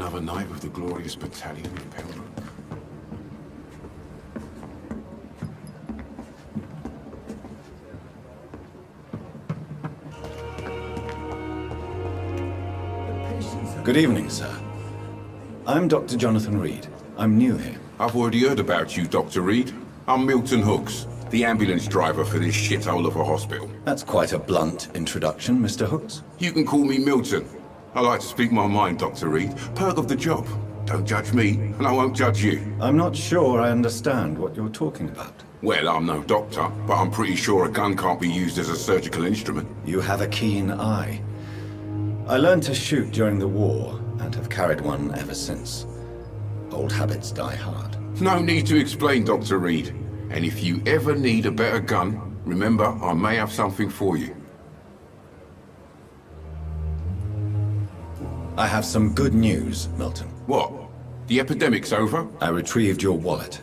another night with the glorious battalion in Pembroke. Good evening, sir. I'm Dr. Jonathan Reed. I'm new here. I've already heard about you, Dr. Reed. I'm Milton Hooks, the ambulance driver for this shithole of a hospital. That's quite a blunt introduction, Mr. Hooks. You can call me Milton. I like to speak my mind, Dr. Reed. Perk of the job. Don't judge me, and I won't judge you. I'm not sure I understand what you're talking about. Well, I'm no doctor, but I'm pretty sure a gun can't be used as a surgical instrument. You have a keen eye. I learned to shoot during the war, and have carried one ever since. Old habits die hard. No need to explain, Dr. Reed. And if you ever need a better gun, remember, I may have something for you. I have some good news, Milton. What? The epidemic's over? I retrieved your wallet,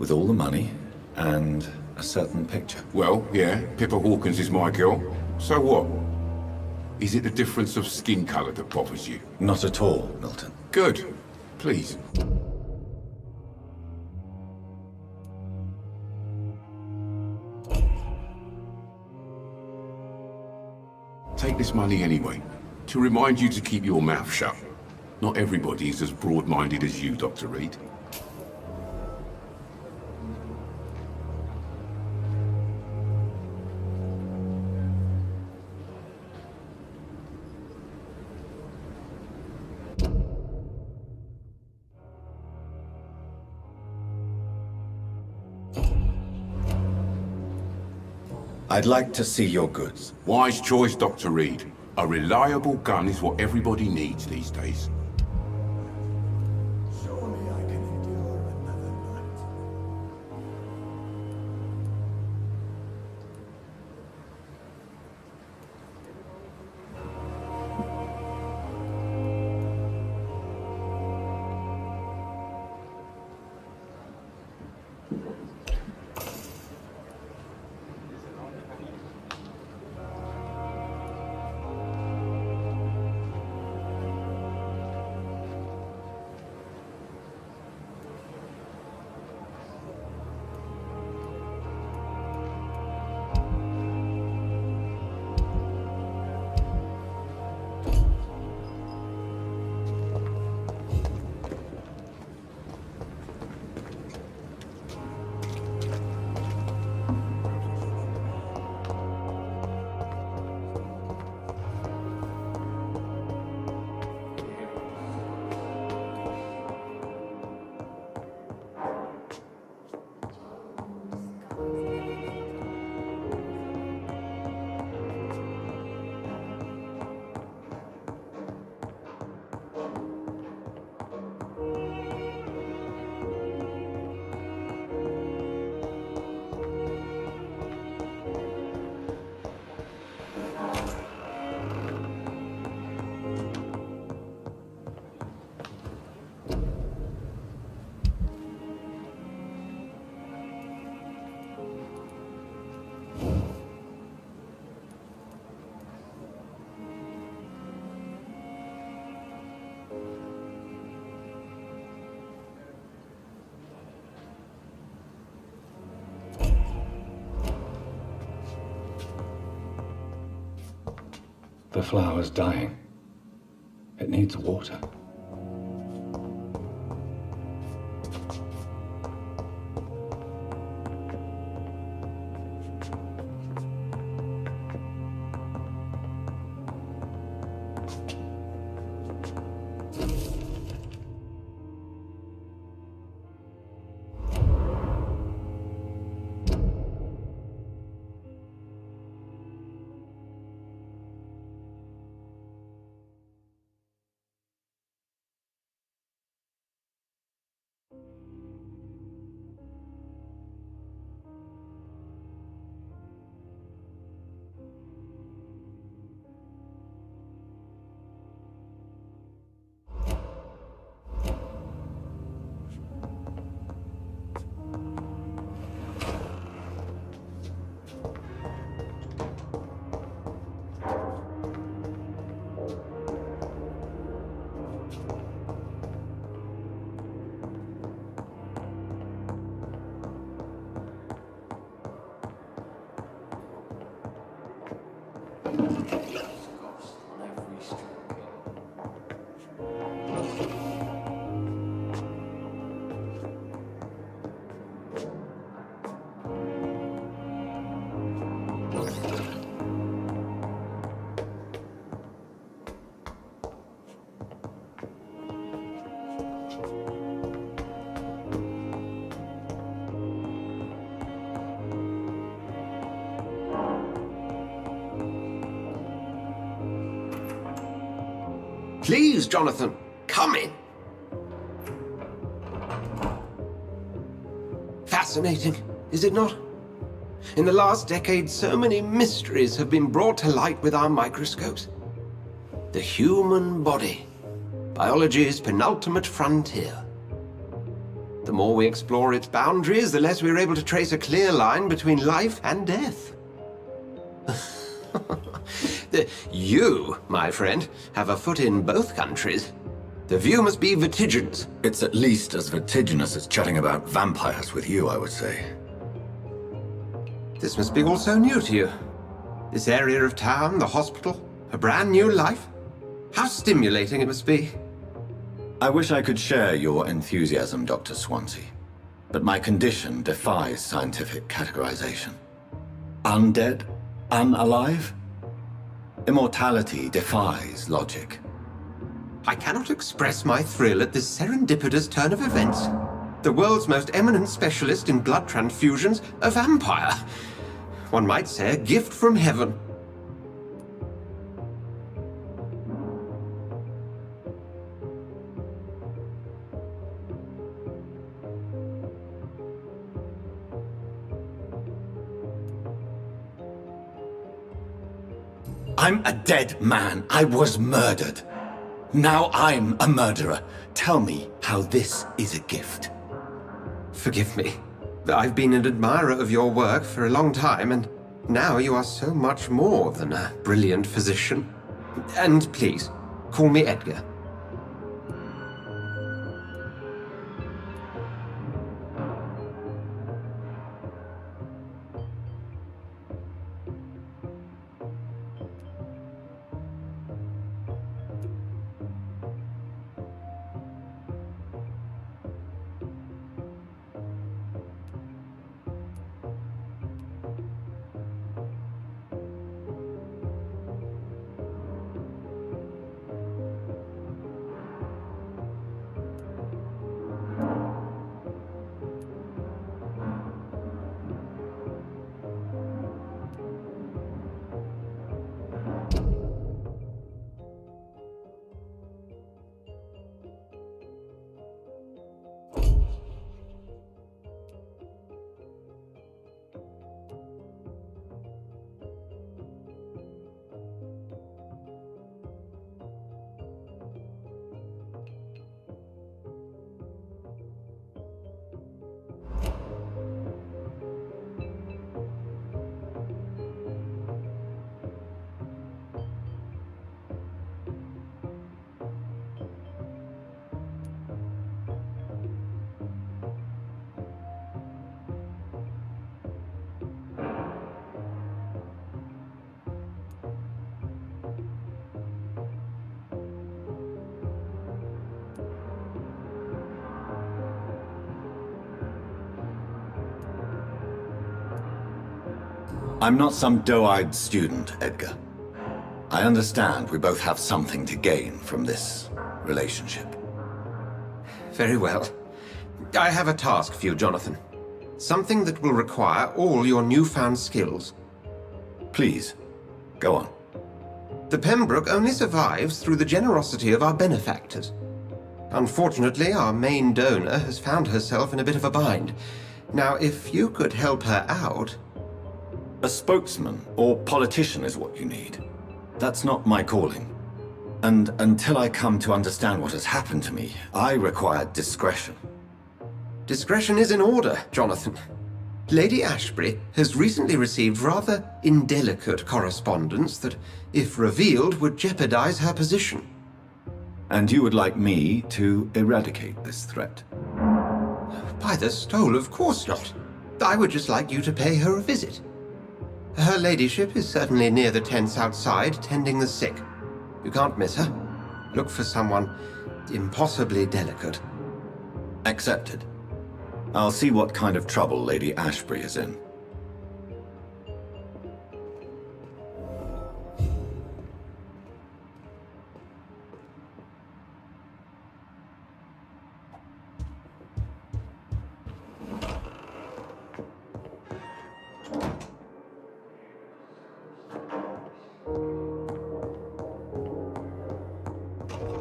with all the money, and a certain picture. Well, yeah, Pippa Hawkins is my girl. So what? Is it the difference of skin color that bothers you? Not at all, Milton. Good. Please. Take this money anyway, to remind you to keep your mouth shut. Not everybody is as broad-minded as you, Dr. Reed. I'd like to see your goods. Wise choice, Dr. Reed. A reliable gun is what everybody needs these days. Surely I can endure another night. The flower's dying. It needs water. Please, Jonathan, come in. Fascinating, is it not? In the last decade, so many mysteries have been brought to light with our microscopes. The human body, biology's penultimate frontier. The more we explore its boundaries, the less we're able to trace a clear line between life and death. You, my friend, have a foot in both countries. The view must be vertiginous. It's at least as vertiginous as chatting about vampires with you, I would say. This must be all so new to you. This area of town, the hospital, a brand new life. How stimulating it must be. I wish I could share your enthusiasm, Dr. Swansea. But my condition defies scientific categorization. Undead? Unalive? Immortality defies logic. I cannot express my thrill at this serendipitous turn of events. The world's most eminent specialist in blood transfusions, a vampire. One might say a gift from heaven. I'm a dead man. I was murdered. Now I'm a murderer. Tell me how this is a gift. Forgive me. I've been an admirer of your work for a long time, and now you are so much more than a brilliant physician. And please, call me Edgar. I'm not some doe-eyed student, Edgar. I understand we both have something to gain from this relationship. Very well. I have a task for you, Jonathan. Something that will require all your newfound skills. Please, go on. The Pembroke only survives through the generosity of our benefactors. Unfortunately, our main donor has found herself in a bit of a bind. Now, if you could help her out... A spokesman or politician is what you need. That's not my calling. And until I come to understand what has happened to me, I require discretion. Discretion is in order, Jonathan. Lady Ashbury has recently received rather indelicate correspondence that, if revealed, would jeopardize her position. And you would like me to eradicate this threat? By the stole, of course not. I would just like you to pay her a visit. Her ladyship is certainly near the tents outside, tending the sick. You can't miss her. Look for someone impossibly delicate. Accepted. I'll see what kind of trouble Lady Ashbury is in.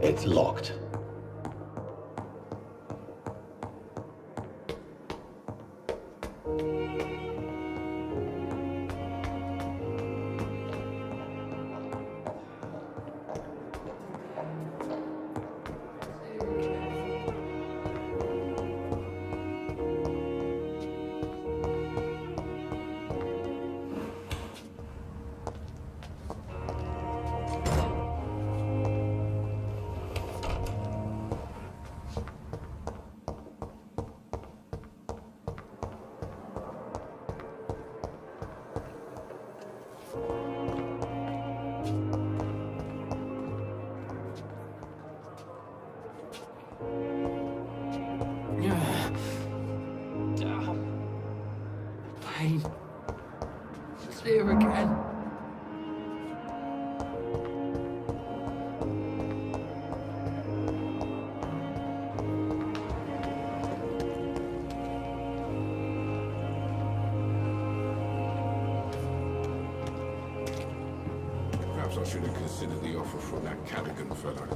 It's locked. Pain. It's here again. Perhaps I should have considered the offer from that Cadigan fellow.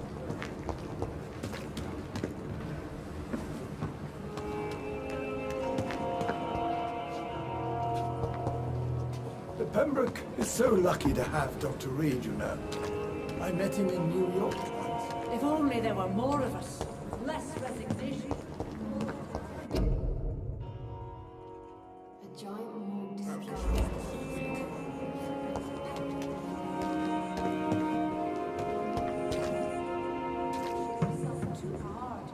The Pembroke is so lucky to have Dr. Reed, you know. I met him in New York once. If only there were more of us, with less resignation. A giant moon disguised. Too hard.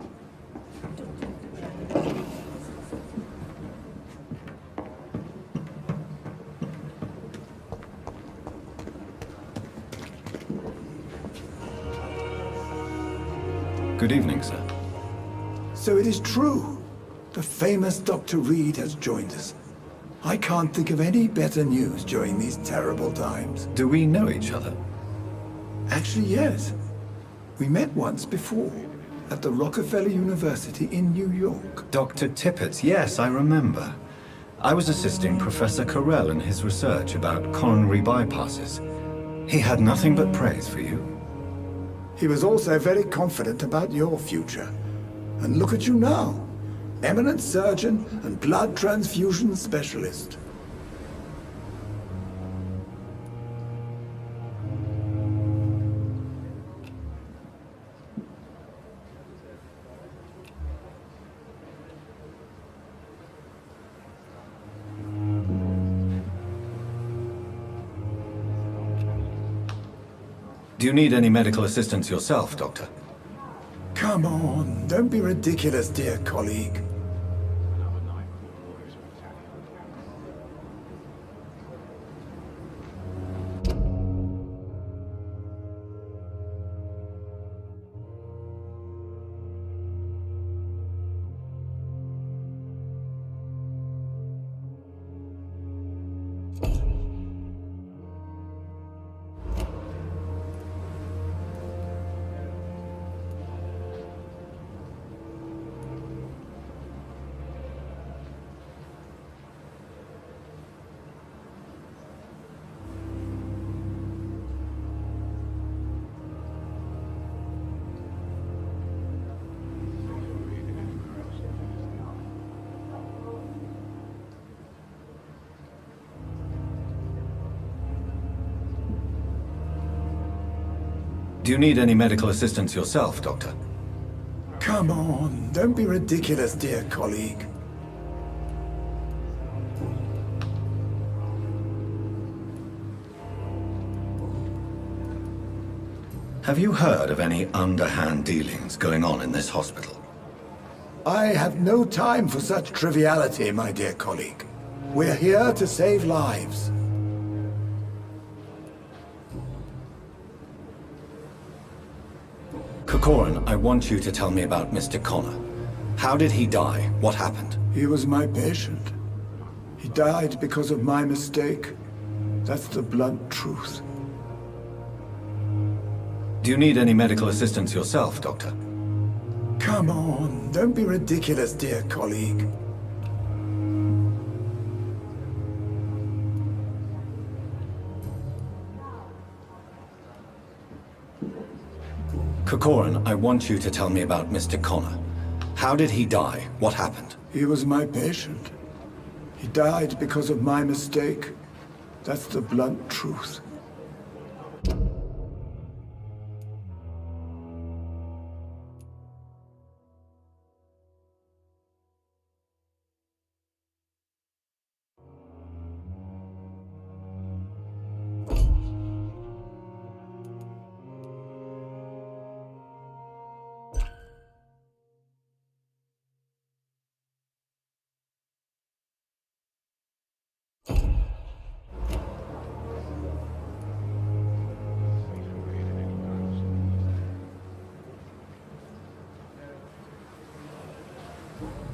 Good evening, sir. So it is true. The famous Dr. Reed has joined us. I can't think of any better news during these terrible times. Do we know each other? Actually, yes. We met once before, at the Rockefeller University in New York. Dr. Tippett, yes, I remember. I was assisting Professor Carell in his research about coronary bypasses. He had nothing but praise for you. He was also very confident about your future. And look at you now. Eminent surgeon and blood transfusion specialist. Do you need any medical assistance yourself, Doctor? Come on, don't be ridiculous, dear colleague. Do you need any medical assistance yourself, Doctor? Come on, don't be ridiculous, dear colleague. Have you heard of any underhand dealings going on in this hospital? I have no time for such triviality, my dear colleague. We're here to save lives. Corcoran, I want you to tell me about Mr. Connor. How did he die? What happened? He was my patient. He died because of my mistake. That's the blunt truth. Do you need any medical assistance yourself, Doctor? Come on, don't be ridiculous, dear colleague. Kokorin, I want you to tell me about Mr. Connor. How did he die? What happened? He was my patient. He died because of my mistake. That's the blunt truth.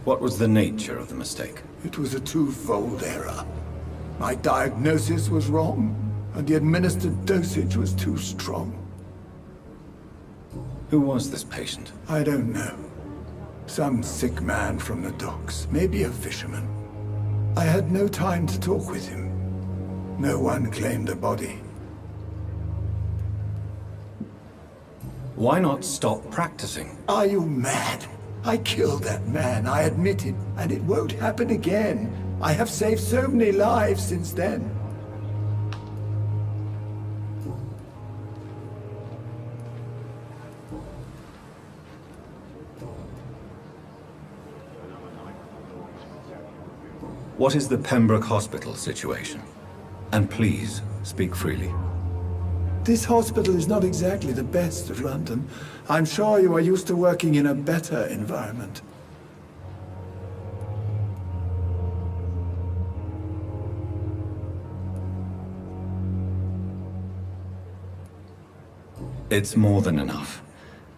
What was the nature of the mistake? It was a twofold error. My diagnosis was wrong, and the administered dosage was too strong. Who was this patient? I don't know. Some sick man from the docks, maybe a fisherman. I had no time to talk with him. No one claimed the body. Why not stop practicing? Are you mad? I killed that man, I admit it, and it won't happen again. I have saved so many lives since then. What is the Pembroke Hospital situation? And please, speak freely. This hospital is not exactly the best of London. I'm sure you are used to working in a better environment. It's more than enough.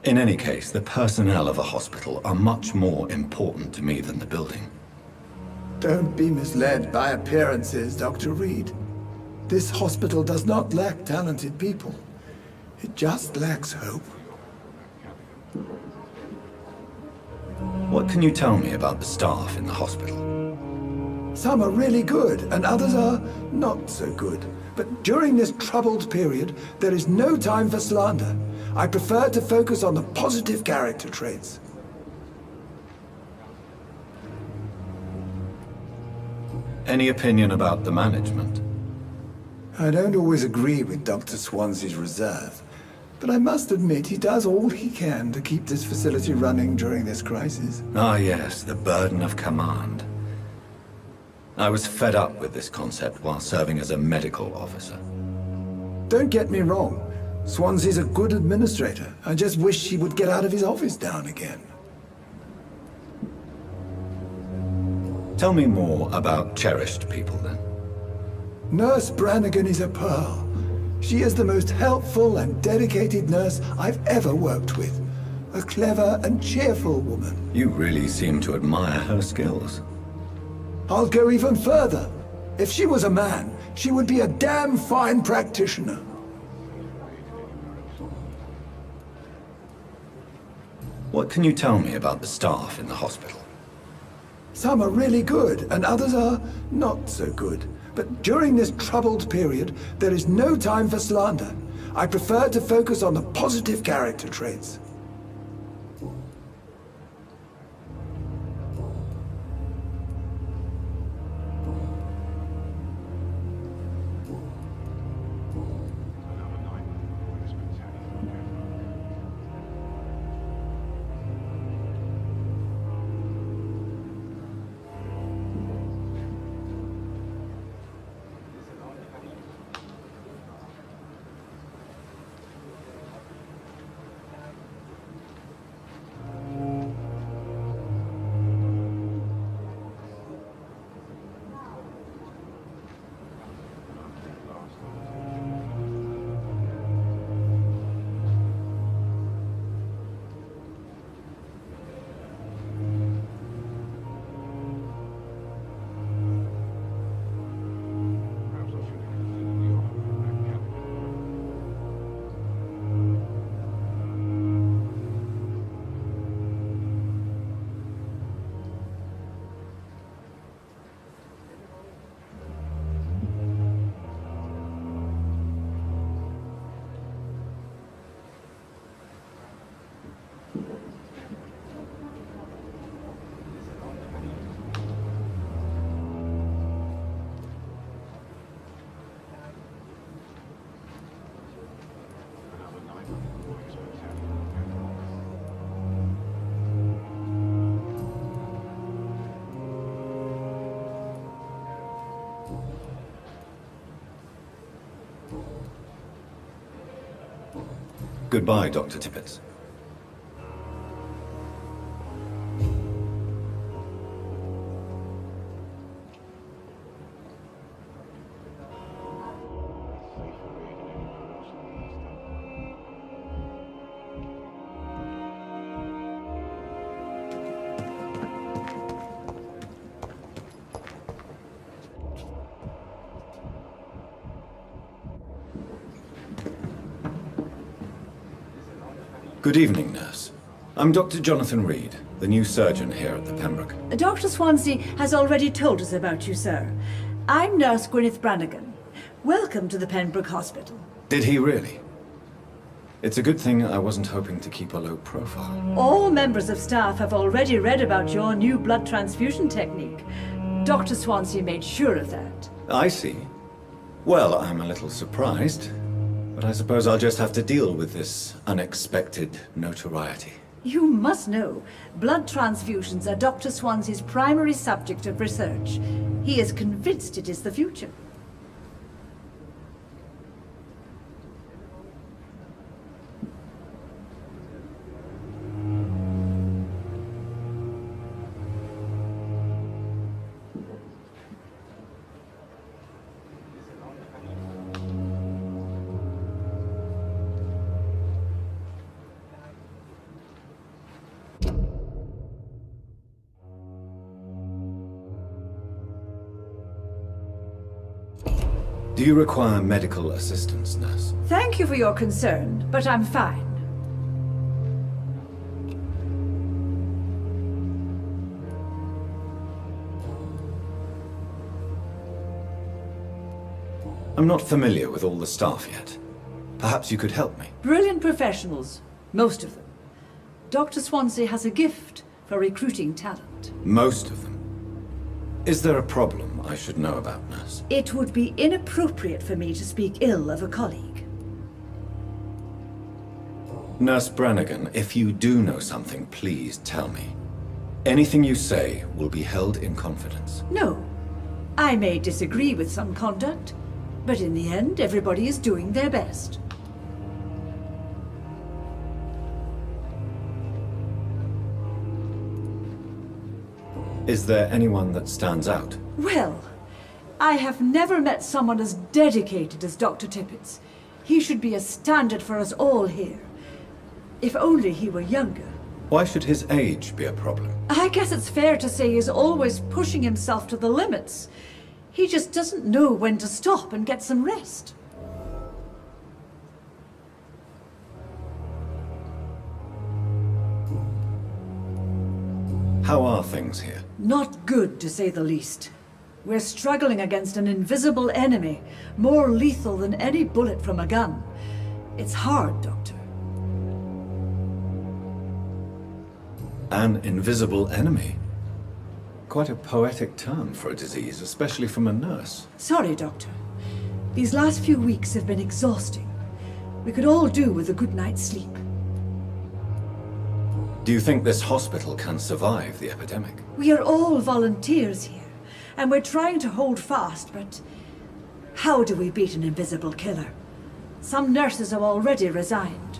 In any case, the personnel of a hospital are much more important to me than the building. Don't be misled by appearances, Dr. Reed. This hospital does not lack talented people. It just lacks hope. What can you tell me about the staff in the hospital? Some are really good, and others are not so good. But during this troubled period, there is no time for slander. I prefer to focus on the positive character traits. Any opinion about the management? I don't always agree with Dr. Swansea's reserve, but I must admit he does all he can to keep this facility running during this crisis. Ah yes, the burden of command. I was fed up with this concept while serving as a medical officer. Don't get me wrong. Swansea's a good administrator. I just wish he would get out of his office down again. Tell me more about cherished people, then. Nurse Brannigan is a pearl. She is the most helpful and dedicated nurse I've ever worked with. A clever and cheerful woman. You really seem to admire her skills. I'll go even further. If she was a man, she would be a damn fine practitioner. What can you tell me about the staff in the hospital? Some are really good, and others are not so good. But during this troubled period, there is no time for slander. I prefer to focus on the positive character traits. Goodbye, Dr. Tippett. Good evening, nurse. I'm Dr. Jonathan Reed, the new surgeon here at the Pembroke. Dr. Swansea has already told us about you, sir. I'm Nurse Gwyneth Brannigan. Welcome to the Pembroke Hospital. Did he really? It's a good thing I wasn't hoping to keep a low profile. All members of staff have already read about your new blood transfusion technique. Dr. Swansea made sure of that. I see. Well, I'm a little surprised, but I suppose I'll just have to deal with this unexpected notoriety. You must know, blood transfusions are Dr. Swansea's primary subject of research. He is convinced it is the future. Do you require medical assistance, nurse? Thank you for your concern, but I'm fine. I'm not familiar with all the staff yet. Perhaps you could help me. Brilliant professionals, most of them. Dr. Swansea has a gift for recruiting talent. Most of them. Is there a problem I should know about, nurse? It would be inappropriate for me to speak ill of a colleague. Nurse Brannigan, if you do know something, please tell me. Anything you say will be held in confidence. No. I may disagree with some conduct, but in the end, everybody is doing their best. Is there anyone that stands out? Well, I have never met someone as dedicated as Dr. Tippett's. He should be a standard for us all here. If only he were younger. Why should his age be a problem? I guess it's fair to say he's always pushing himself to the limits. He just doesn't know when to stop and get some rest. How are things here? Not good, to say the least. We're struggling against an invisible enemy, more lethal than any bullet from a gun. It's hard, Doctor. An invisible enemy? Quite a poetic term for a disease, especially from a nurse. Sorry, Doctor. These last few weeks have been exhausting. We could all do with a good night's sleep. Do you think this hospital can survive the epidemic? We are all volunteers here, and we're trying to hold fast, but how do we beat an invisible killer? Some nurses have already resigned.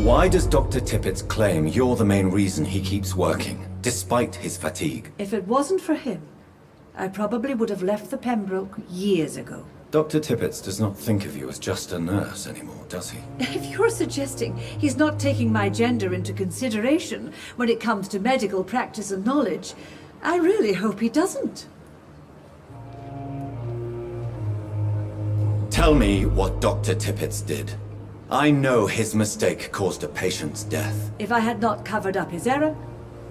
Why does Dr. Tippett claim you're the main reason he keeps working, despite his fatigue? If it wasn't for him, I probably would have left the Pembroke years ago. Dr. Tippett does not think of you as just a nurse anymore, does he? If you're suggesting he's not taking my gender into consideration when it comes to medical practice and knowledge, I really hope he doesn't. Tell me what Dr. Tippett did. I know his mistake caused a patient's death. If I had not covered up his error,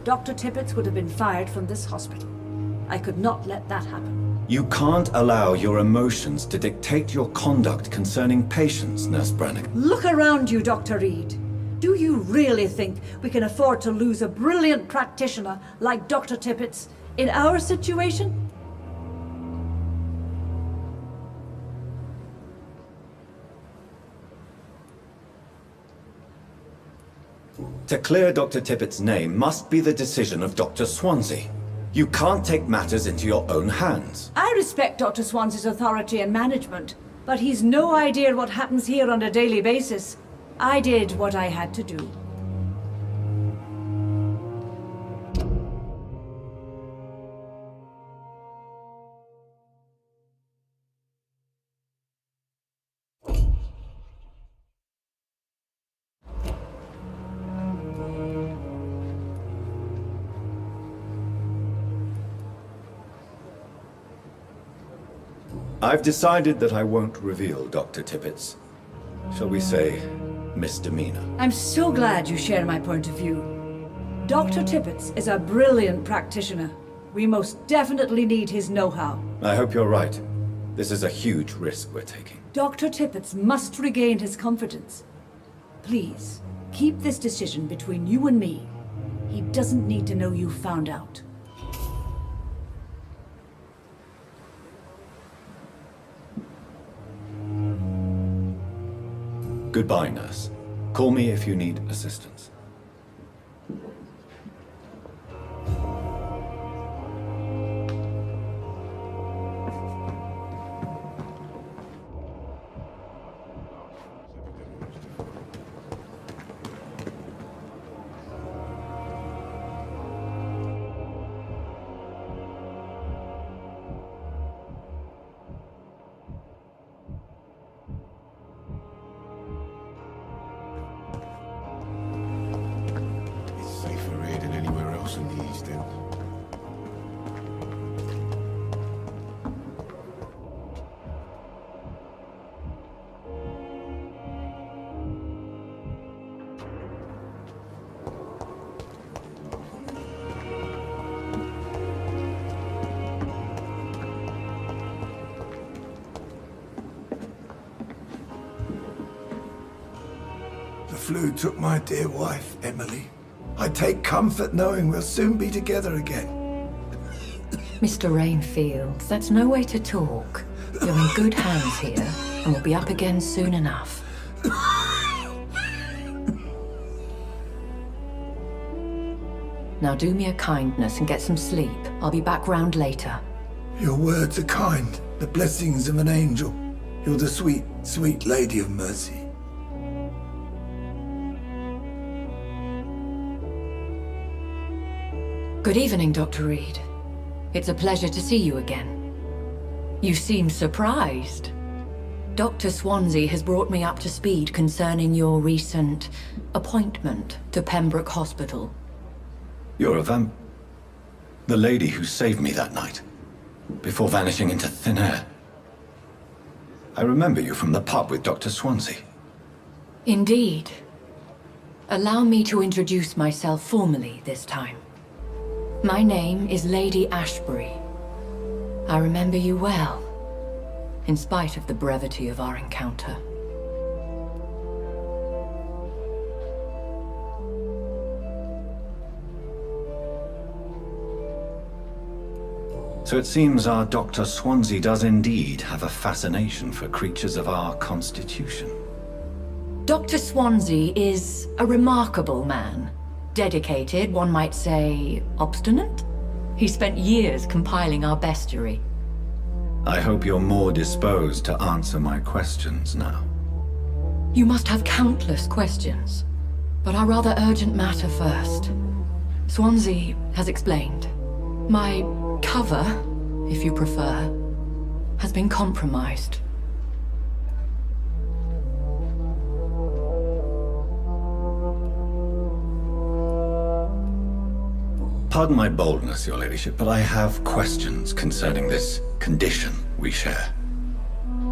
Dr. Tippett would have been fired from this hospital. I could not let that happen. You can't allow your emotions to dictate your conduct concerning patients, Nurse Brannigan. Look around you, Dr. Reed. Do you really think we can afford to lose a brilliant practitioner like Dr. Tippett in our situation? To clear Dr. Tippett's name must be the decision of Dr. Swansea. You can't take matters into your own hands. I respect Dr. Swansea's authority and management, but he's no idea what happens here on a daily basis. I did what I had to do. I've decided that I won't reveal Dr. Tippett's, shall we say, misdemeanor. I'm so glad you share my point of view. Dr. Tippett's is a brilliant practitioner. We most definitely need his know-how. I hope you're right. This is a huge risk we're taking. Dr. Tippett's must regain his confidence. Please, keep this decision between you and me. He doesn't need to know you found out. Goodbye, nurse. Call me if you need assistance. The flu took my dear wife, Emily. I take comfort knowing we'll soon be together again. Mr. Rainfield, that's no way to talk. You're in good hands here, and we'll be up again soon enough. Now do me a kindness and get some sleep. I'll be back round later. Your words are kind, the blessings of an angel. You're the sweet, sweet Lady of Mercy. Good evening, Dr. Reed. It's a pleasure to see you again. You seem surprised. Dr. Swansea has brought me up to speed concerning your recent appointment to Pembroke Hospital. You're a the lady who saved me that night, before vanishing into thin air. I remember you from the pub with Dr. Swansea. Indeed. Allow me to introduce myself formally this time. My name is Lady Ashbury. I remember you well, in spite of the brevity of our encounter. So it seems our Dr. Swansea does indeed have a fascination for creatures of our constitution. Dr. Swansea is a remarkable man. Dedicated, one might say, obstinate? He spent years compiling our bestiary. I hope you're more disposed to answer my questions now. You must have countless questions, but our rather urgent matter first. Swansea has explained. My cover, if you prefer, has been compromised. Pardon my boldness, Your Ladyship, but I have questions concerning this condition we share.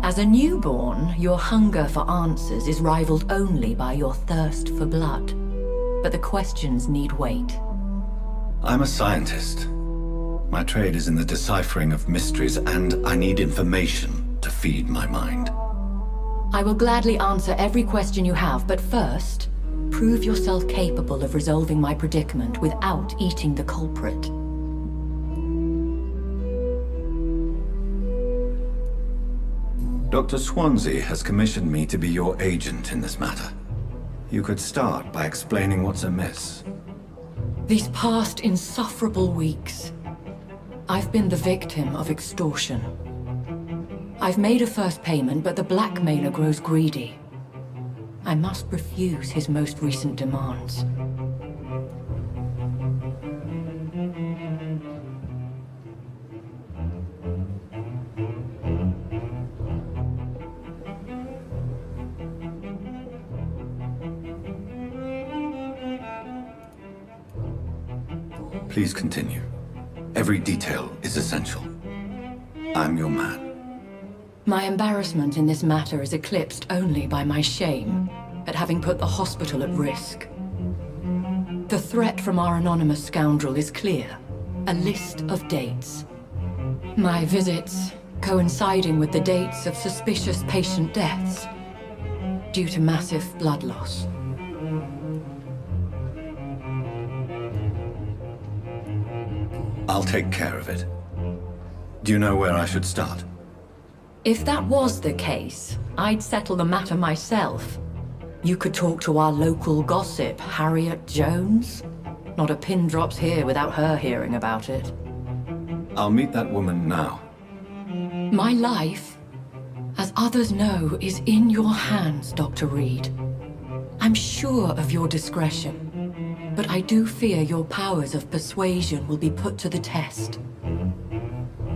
As a newborn, your hunger for answers is rivaled only by your thirst for blood. But the questions need wait. I'm a scientist. My trade is in the deciphering of mysteries, and I need information to feed my mind. I will gladly answer every question you have, but first, prove yourself capable of resolving my predicament without eating the culprit. Dr. Swansea has commissioned me to be your agent in this matter. You could start by explaining what's amiss. These past insufferable weeks, I've been the victim of extortion. I've made a first payment, but the blackmailer grows greedy. I must refuse his most recent demands. Please continue. Every detail is essential. I'm your man. My embarrassment in this matter is eclipsed only by my shame at having put the hospital at risk. The threat from our anonymous scoundrel is clear. A list of dates. My visits coinciding with the dates of suspicious patient deaths due to massive blood loss. I'll take care of it. Do you know where I should start? If that was the case, I'd settle the matter myself. You could talk to our local gossip, Harriet Jones. Not a pin drops here without her hearing about it. I'll meet that woman now. My life, as others know, is in your hands, Dr. Reed. I'm sure of your discretion, but I do fear your powers of persuasion will be put to the test.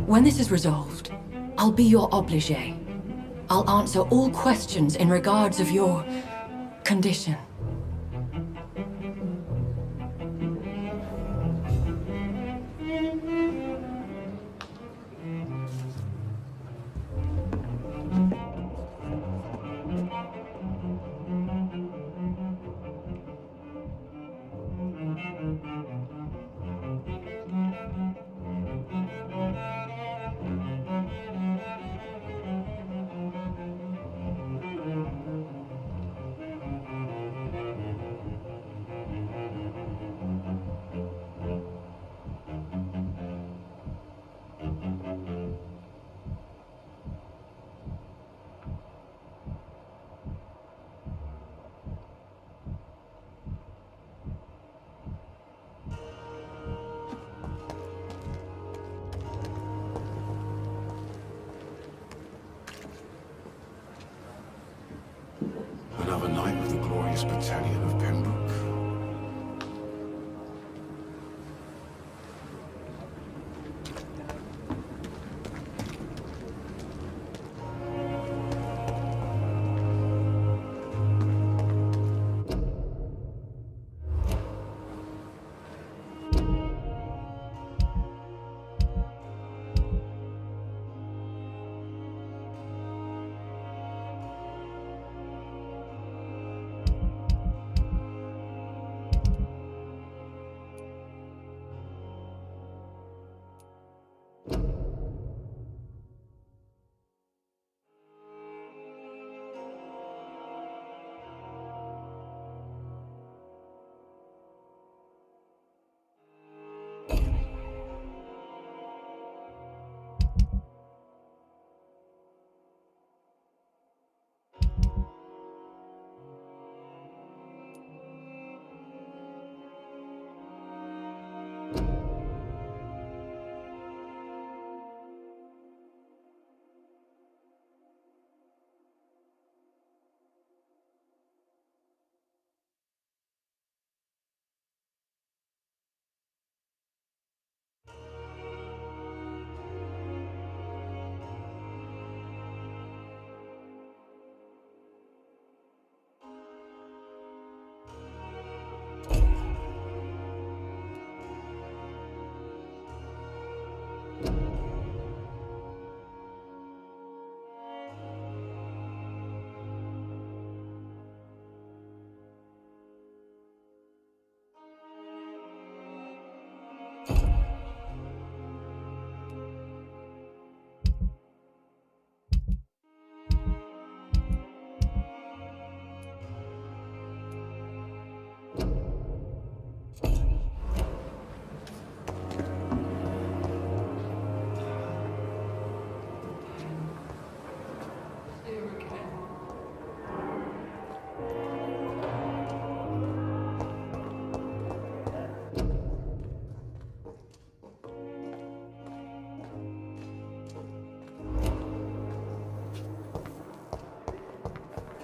When this is resolved, I'll be your obligé. I'll answer all questions in regards of your condition. Another night with the glorious battalion of Pembroke.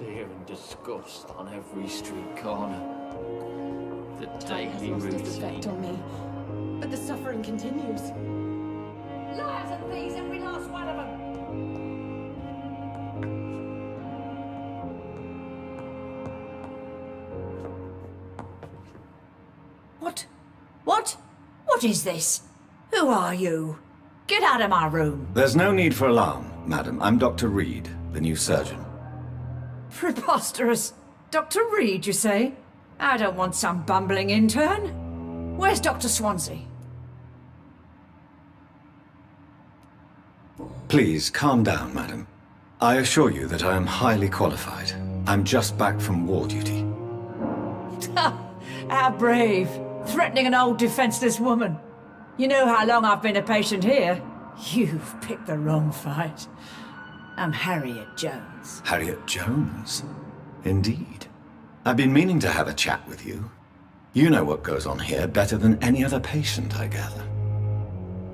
Fear and disgust on every street corner. The daily Has lost its effect routine. on me, but the suffering continues. Liars and thieves, every last one of them! What? What? What is this? Who are you? Get out of my room! There's no need for alarm, madam. I'm Dr. Reed, the new surgeon. Preposterous. Dr. Reed, you say? I don't want some bumbling intern. Where's Dr. Swansea? Please, calm down, madam. I assure you that I am highly qualified. I'm just back from war duty. How brave. Threatening an old defenseless woman. You know how long I've been a patient here? You've picked the wrong fight. I'm Harriet Jones. Harriet Jones? Indeed. I've been meaning to have a chat with you. You know what goes on here better than any other patient, I gather.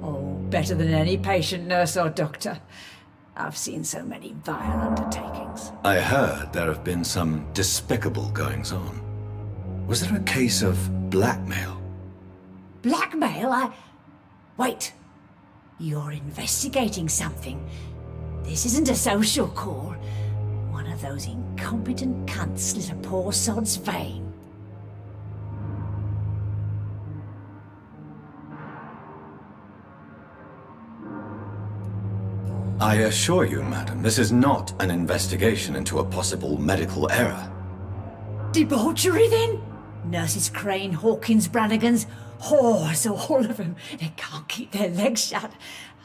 Oh, better than any patient, nurse or doctor. I've seen so many vile undertakings. I heard there have been some despicable goings-on. Was there a case of blackmail? Blackmail? Wait. You're investigating something. This isn't a social call. One of those incompetent cunts slit a poor sod's vein. I assure you, madam, this is not an investigation into a possible medical error. Debauchery, then? Nurses Crane, Hawkins, Brannigans, whores, all of them. They can't keep their legs shut.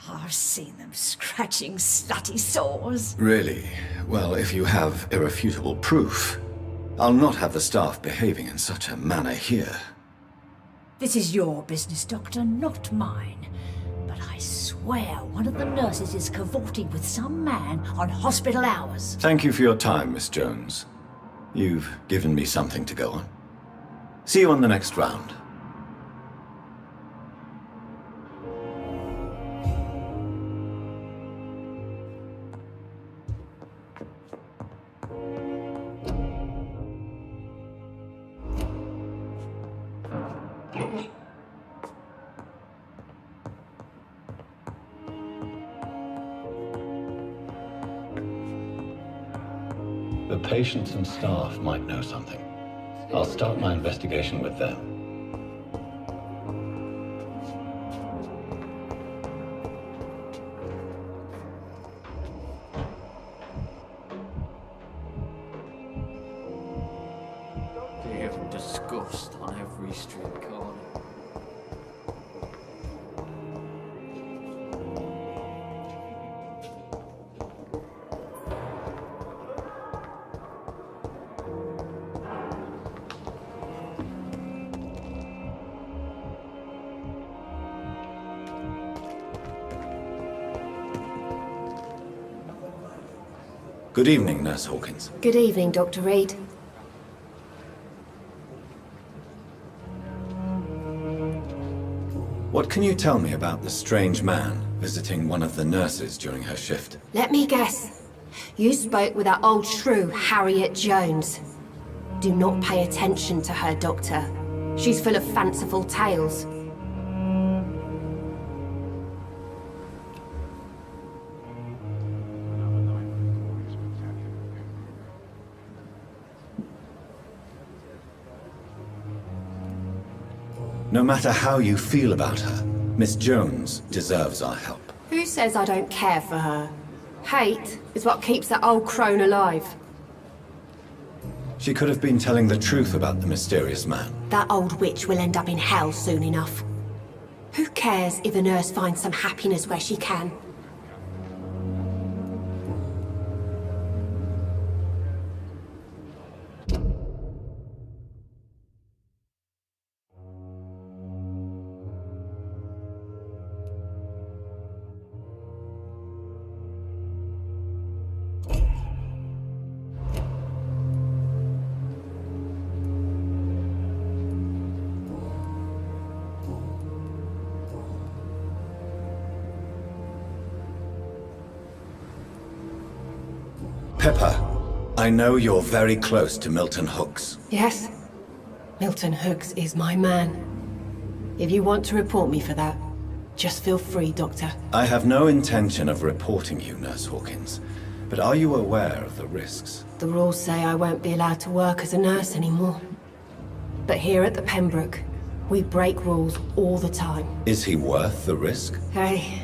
I've seen them scratching slutty sores. Really? Well, if you have irrefutable proof, I'll not have the staff behaving in such a manner here. This is your business, Doctor, not mine. But I swear one of the nurses is cavorting with some man on hospital hours. Thank you for your time, Miss Jones. You've given me something to go on. See you on the next round. The patients and staff might know something. I'll start my investigation with them. Fear and disgust on every street corner. Good evening, Nurse Hawkins. Good evening, Dr. Reed. What can you tell me about the strange man visiting one of the nurses during her shift? Let me guess. You spoke with that old shrew, Harriet Jones. Do not pay attention to her, Doctor. She's full of fanciful tales. No matter how you feel about her, Miss Jones deserves our help. Who says I don't care for her? Hate is what keeps that old crone alive. She could have been telling the truth about the mysterious man. That old witch will end up in hell soon enough. Who cares if a nurse finds some happiness where she can? Pepper, I know you're very close to Milton Hooks. Yes? Milton Hooks is my man. If you want to report me for that, just feel free, Doctor. I have no intention of reporting you, Nurse Hawkins. But are you aware of the risks? The rules say I won't be allowed to work as a nurse anymore. But here at the Pembroke, we break rules all the time. Is he worth the risk? Hey,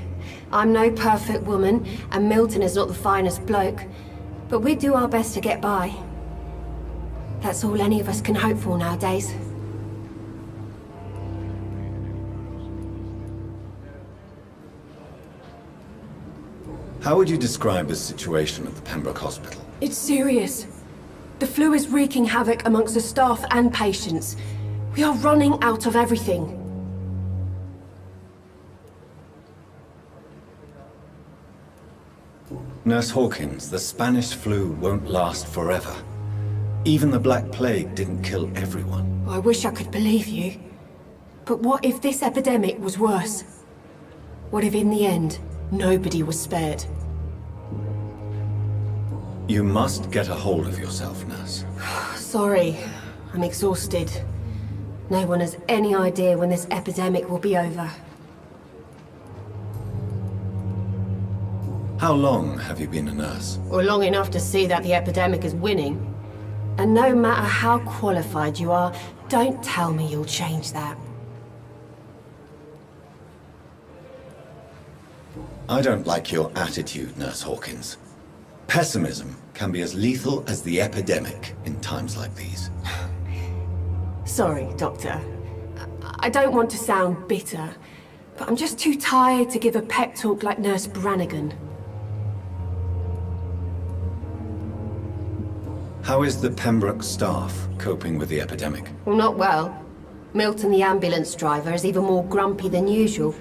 I'm no perfect woman, and Milton is not the finest bloke. But we do our best to get by. That's all any of us can hope for nowadays. How would you describe the situation at the Pembroke Hospital? It's serious. The flu is wreaking havoc amongst the staff and patients. We are running out of everything. Nurse Hawkins, the Spanish flu won't last forever. Even the Black Plague didn't kill everyone. I wish I could believe you. But what if this epidemic was worse? What if in the end, nobody was spared? You must get a hold of yourself, Nurse. Sorry, I'm exhausted. No one has any idea when this epidemic will be over. How long have you been a nurse? Or long enough to see that the epidemic is winning. And no matter how qualified you are, don't tell me you'll change that. I don't like your attitude, Nurse Hawkins. Pessimism can be as lethal as the epidemic in times like these. Sorry, Doctor. I don't want to sound bitter, but I'm just too tired to give a pep talk like Nurse Brannigan. How is the Pembroke staff coping with the epidemic? Well, not well. Milton, the ambulance driver, is even more grumpy than usual,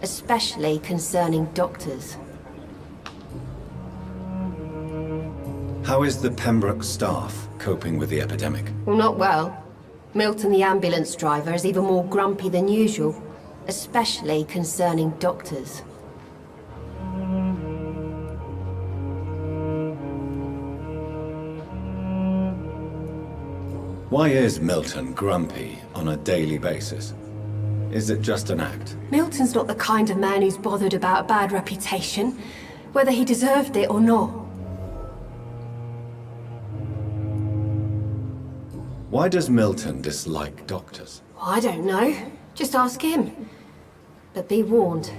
especially concerning doctors. How is the Pembroke staff coping with the epidemic? Well, not well. Milton, the ambulance driver, is even more grumpy than usual, especially concerning doctors. Why is Milton grumpy on a daily basis? Is it just an act? Milton's not the kind of man who's bothered about a bad reputation, whether he deserved it or not. Why does Milton dislike doctors? I don't know. Just ask him. But be warned,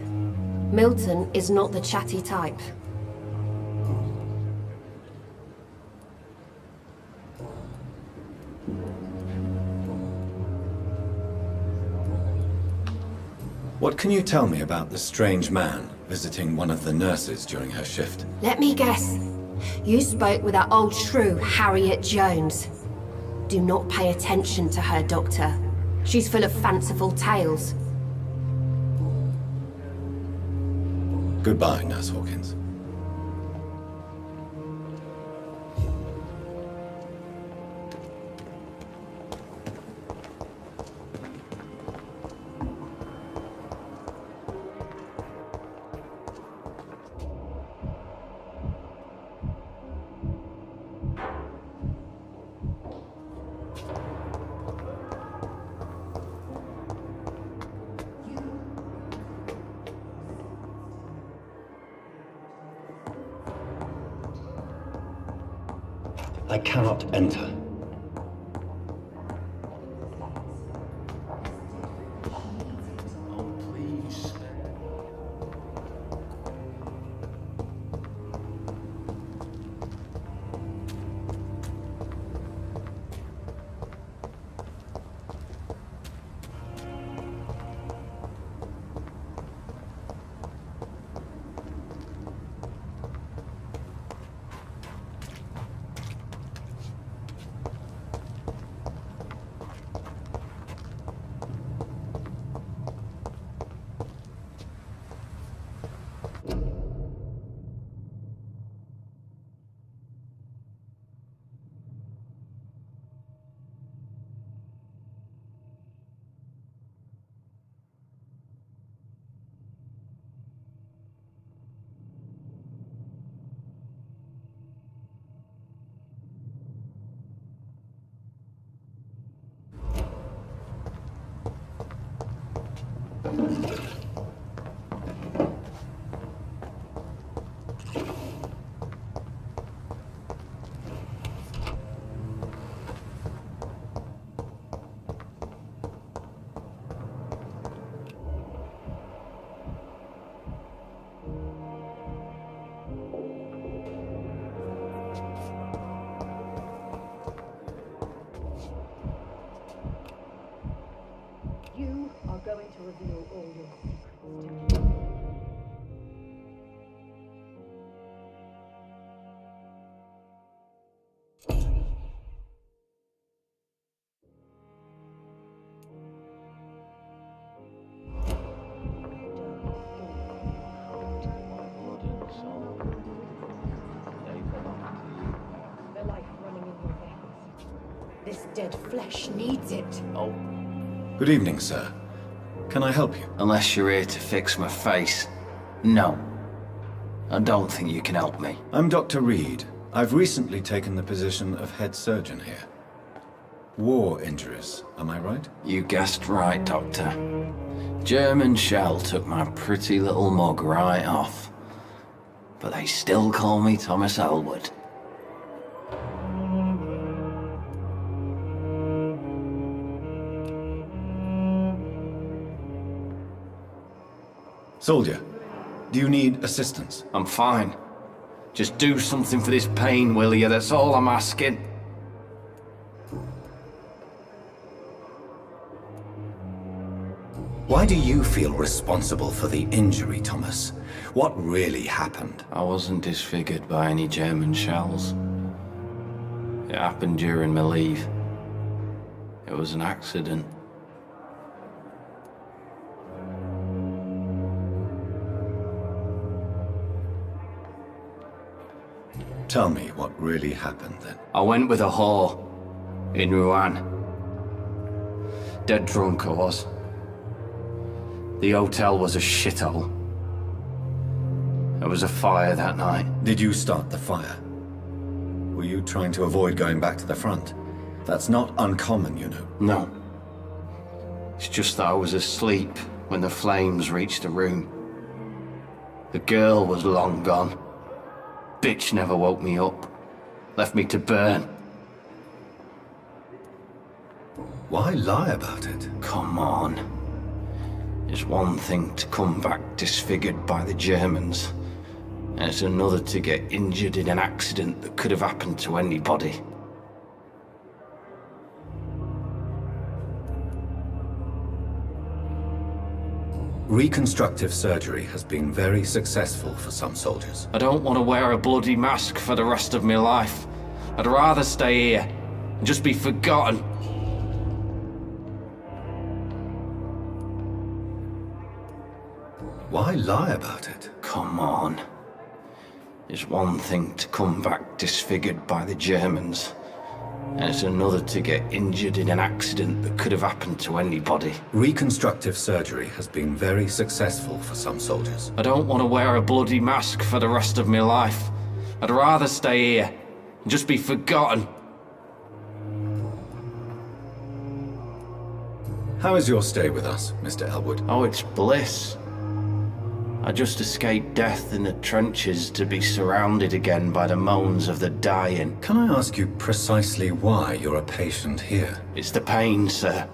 Milton is not the chatty type. What can you tell me about the strange man visiting one of the nurses during her shift? Let me guess. You spoke with that old shrew, Harriet Jones. Do not pay attention to her, Doctor. She's full of fanciful tales. Goodbye, Nurse Hawkins. I cannot enter. Oh, please. You are going to reveal all your secrets to me. Blood and soul. They belong to you now. The life running in your veins. This dead flesh needs it. Oh, Good evening, sir. Can I help you? unless you're here to fix my face. No. I don't think you can help me. I'm Dr. Reed. I've recently taken the position of head surgeon here. War injuries, am I right? You guessed right, Doctor. German shell took my pretty little mug right off. But they still call me Thomas Elwood. Soldier, do you need assistance? I'm fine. Just do something for this pain, will you? That's all I'm asking. Why do you feel responsible for the injury, Thomas? What really happened? I wasn't disfigured by any German shells. It happened during my leave. It was an accident. Tell me what really happened then. I went with a whore in Rouen. Dead drunk I was. The hotel was a shithole. There was a fire that night. Did you start the fire? Were you trying to avoid going back to the front? That's not uncommon, you know. No. It's just that I was asleep when the flames reached the room. The girl was long gone. Bitch never woke me up. Left me to burn. Why lie about it? Come on. It's one thing to come back disfigured by the Germans, and it's another to get injured in an accident that could have happened to anybody. Reconstructive surgery has been very successful for some soldiers. I don't want to wear a bloody mask for the rest of my life. I'd rather stay here and just be forgotten. Why lie about it? Come on. It's one thing to come back disfigured by the Germans, and it's another to get injured in an accident that could have happened to anybody. Reconstructive surgery has been very successful for some soldiers. I don't want to wear a bloody mask for the rest of my life. I'd rather stay here and just be forgotten. How is your stay with us, Mr. Elwood? Oh, it's bliss. I just escaped death in the trenches to be surrounded again by the moans of the dying. Can I ask you precisely why you're a patient here? It's the pain, sir.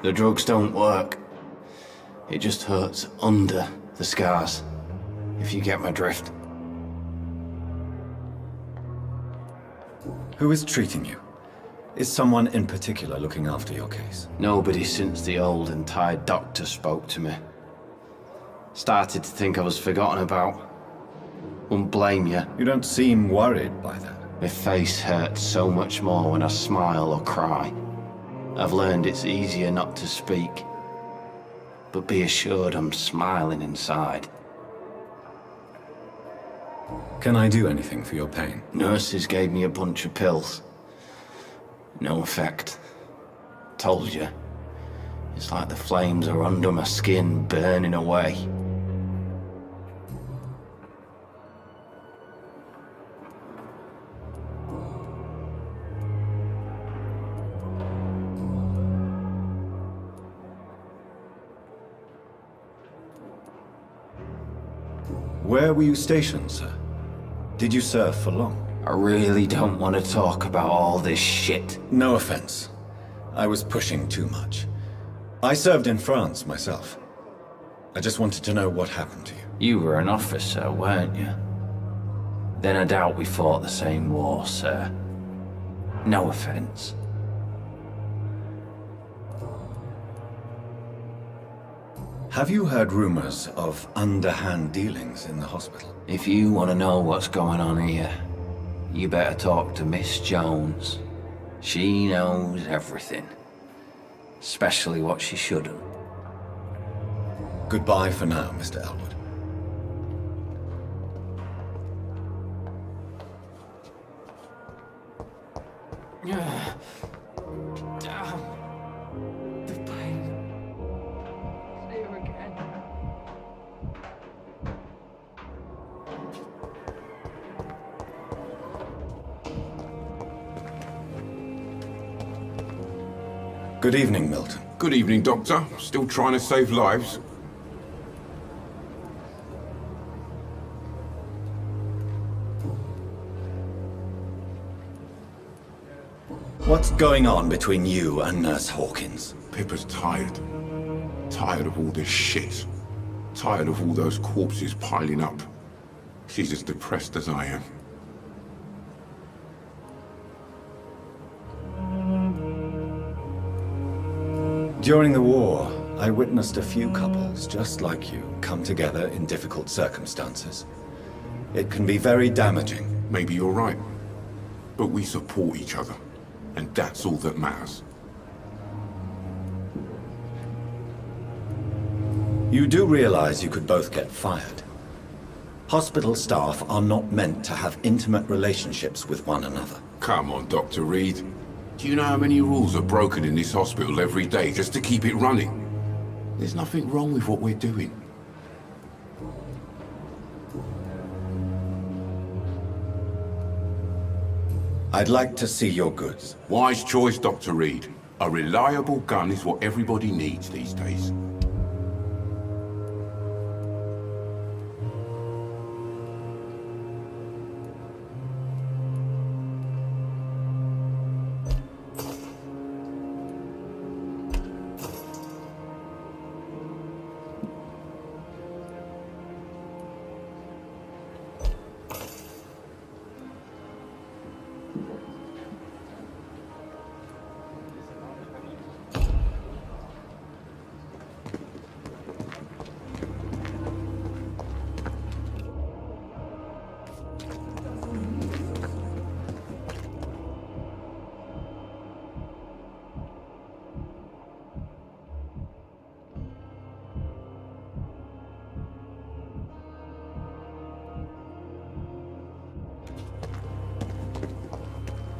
The drugs don't work. It just hurts under the scars, if you get my drift. Who is treating you? Is someone in particular looking after your case? Nobody since the old and tired doctor spoke to me. Started to think I was forgotten about. Wouldn't blame you. You don't seem worried by that. My face hurts so much more when I smile or cry. I've learned it's easier not to speak. But be assured I'm smiling inside. Can I do anything for your pain? Nurses gave me a bunch of pills. No effect. Told you. It's like the flames are under my skin, burning away. Where were you stationed, sir? Did you serve for long? I really don't want to talk about all this shit. No offense. I was pushing too much. I served in France myself. I just wanted to know what happened to you. You were an officer, weren't you? Then I doubt we fought the same war, sir. No offense. Have you heard rumors of underhand dealings in the hospital? If you want to know what's going on here, you better talk to Miss Jones. She knows everything. Especially what she shouldn't. Goodbye for now, Mr. Elwood. The pain. Here again. Good evening, Milton. Good evening, Doctor. Still trying to save lives? What's going on between you and Nurse Hawkins? Pippa's tired. Tired of all this shit. Tired of all those corpses piling up. She's as depressed as I am. During the war, I witnessed a few couples just like you come together in difficult circumstances. It can be very damaging. Maybe you're right. But we support each other. And that's all that matters. You do realize you could both get fired. Hospital staff are not meant to have intimate relationships with one another. Come on, Dr. Reed. Do you know how many rules are broken in this hospital every day just to keep it running? There's nothing wrong with what we're doing. I'd like to see your goods. Wise choice, Dr. Reed. A reliable gun is what everybody needs these days.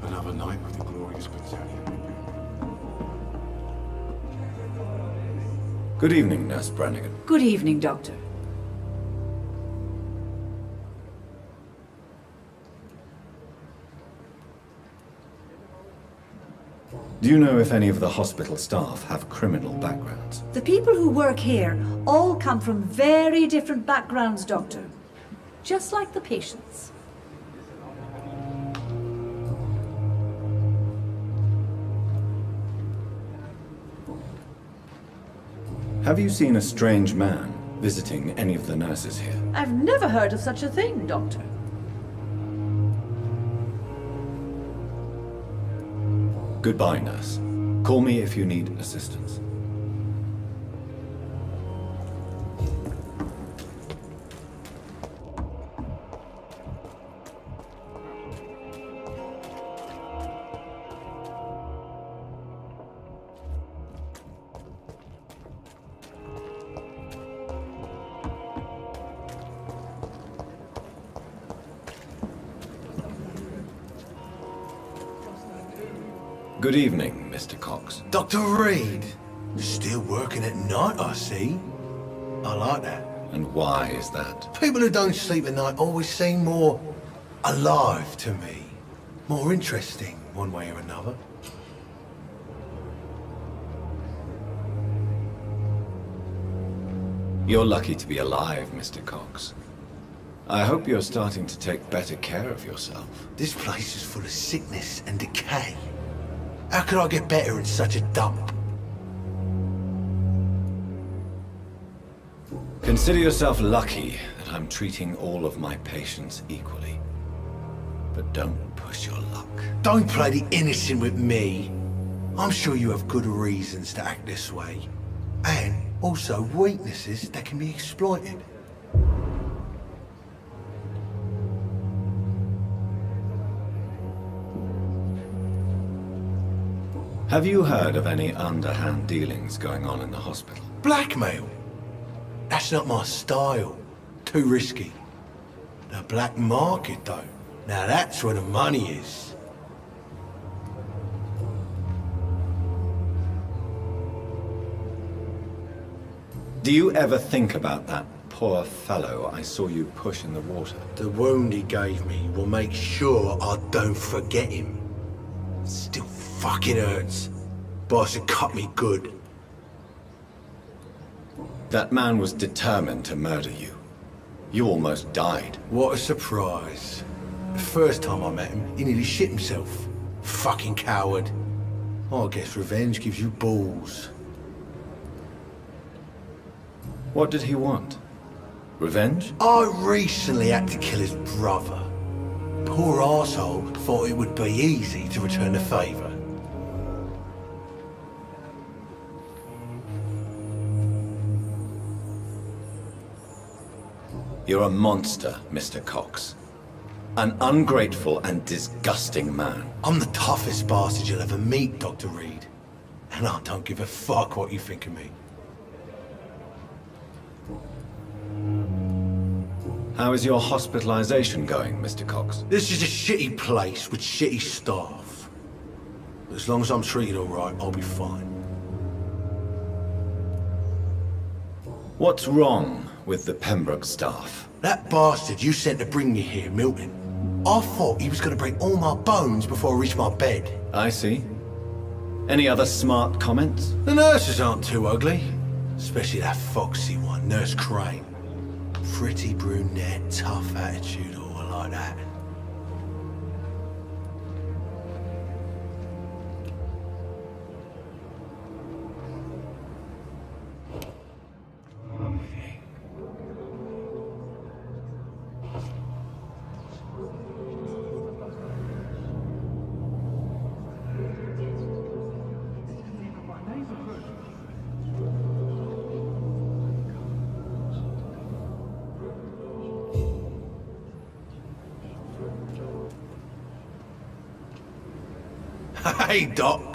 Another night with the glorious battalion. Good evening, Nurse Brannigan. Good evening, Doctor. Do you know if any of the hospital staff have criminal backgrounds? The people who work here all come from very different backgrounds, Doctor. Just like the patients. Have you seen a strange man visiting any of the nurses here? I've never heard of such a thing, Doctor. Goodbye, nurse. Call me if you need assistance. Good evening, Mr. Cox. Dr. Reed, still working at night, I see. I like that. And why is that? People who don't sleep at night always seem more alive to me. More interesting, one way or another. You're lucky to be alive, Mr. Cox. I hope you're starting to take better care of yourself. This place is full of sickness and decay. How could I get better in such a dump? Consider yourself lucky that I'm treating all of my patients equally. But don't push your luck. Don't play the innocent with me. I'm sure you have good reasons to act this way. And also weaknesses that can be exploited. Have you heard of any underhand dealings going on in the hospital? Blackmail? That's not my style. Too risky. The black market, though. Now that's where the money is. Do you ever think about that poor fellow I saw you push in the water? The wound he gave me will make sure I don't forget him. It still fucking hurts. Boss had cut me good. That man was determined to murder you. You almost died. What a surprise. The first time I met him, he nearly shit himself. Fucking coward. I guess revenge gives you balls. What did he want? Revenge? I recently had to kill his brother. Poor arsehole thought it would be easy to return the favor. You're a monster, Mr. Cox. An ungrateful and disgusting man. I'm the toughest bastard you'll ever meet, Dr. Reed. And I don't give a fuck what you think of me. How is your hospitalization going, Mr. Cox? This is a shitty place with shitty staff. As long as I'm treated all right, I'll be fine. What's wrong with the Pembroke staff? That bastard you sent to bring me here, Milton, I thought he was going to break all my bones before I reached my bed. I see. Any other smart comments? The nurses aren't too ugly. Especially that foxy one, Nurse Crane. Pretty brunette, tough attitude, all like that. Hey, Doc.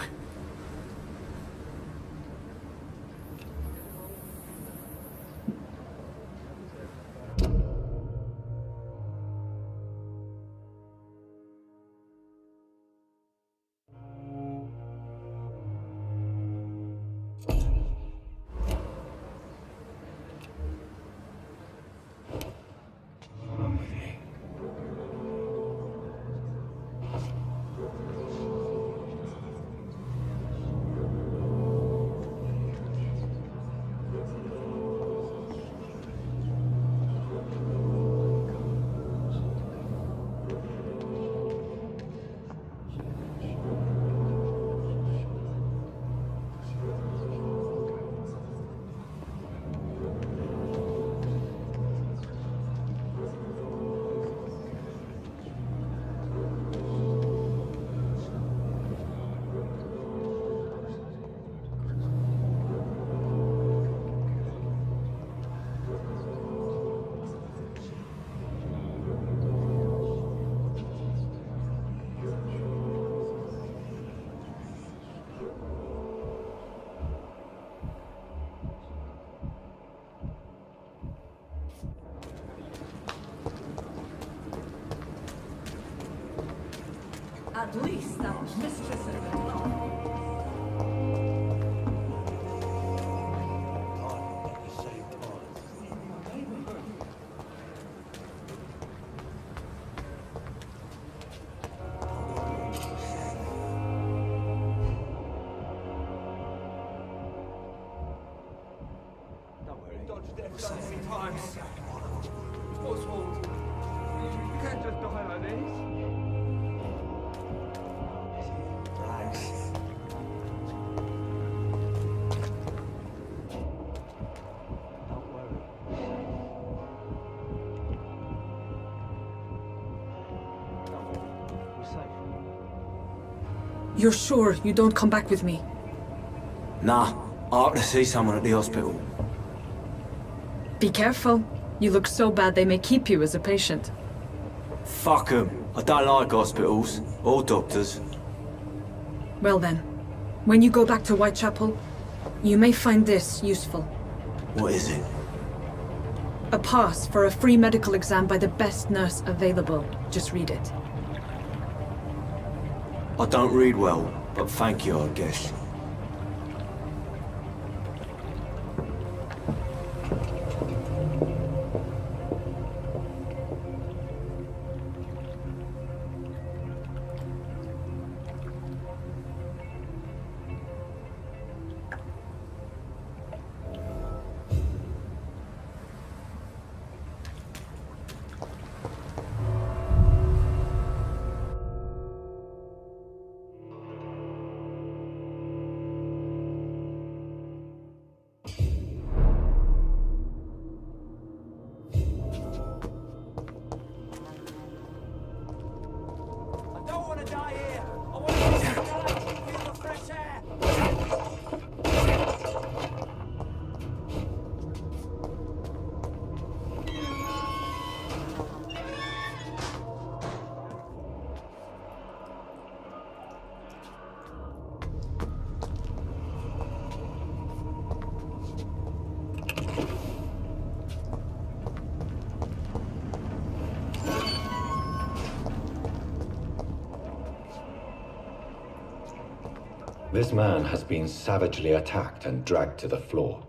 At least I was mistress of the law. Dodged death so many times. What's wrong? You're sure you don't come back with me? Nah, I ought to see someone at the hospital. Be careful. You look so bad they may keep you as a patient. Fuck 'em. I don't like hospitals, or doctors. Well then, when you go back to Whitechapel, you may find this useful. What is it? A pass for a free medical exam by the best nurse available. Just read it. I don't read well, but thank you, I guess. This man has been savagely attacked and dragged to the floor.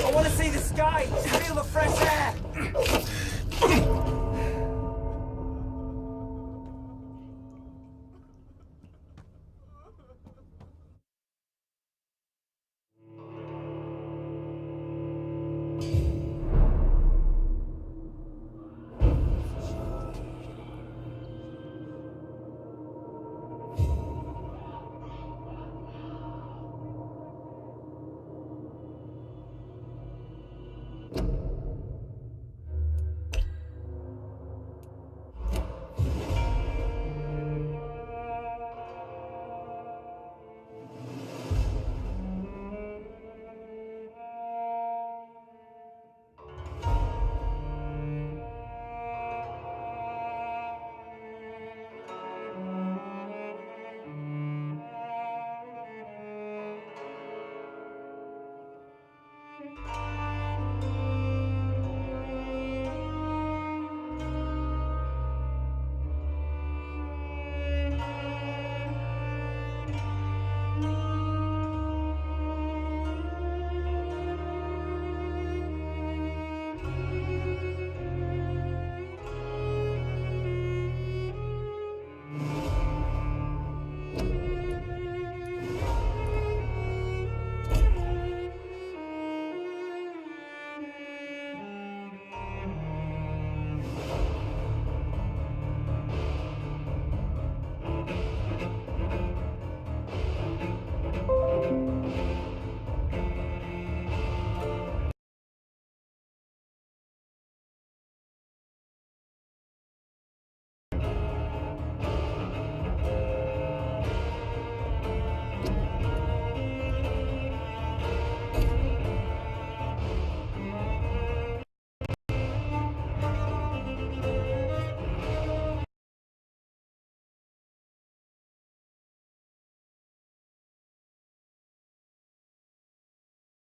I want to see the sky, feel the fresh air.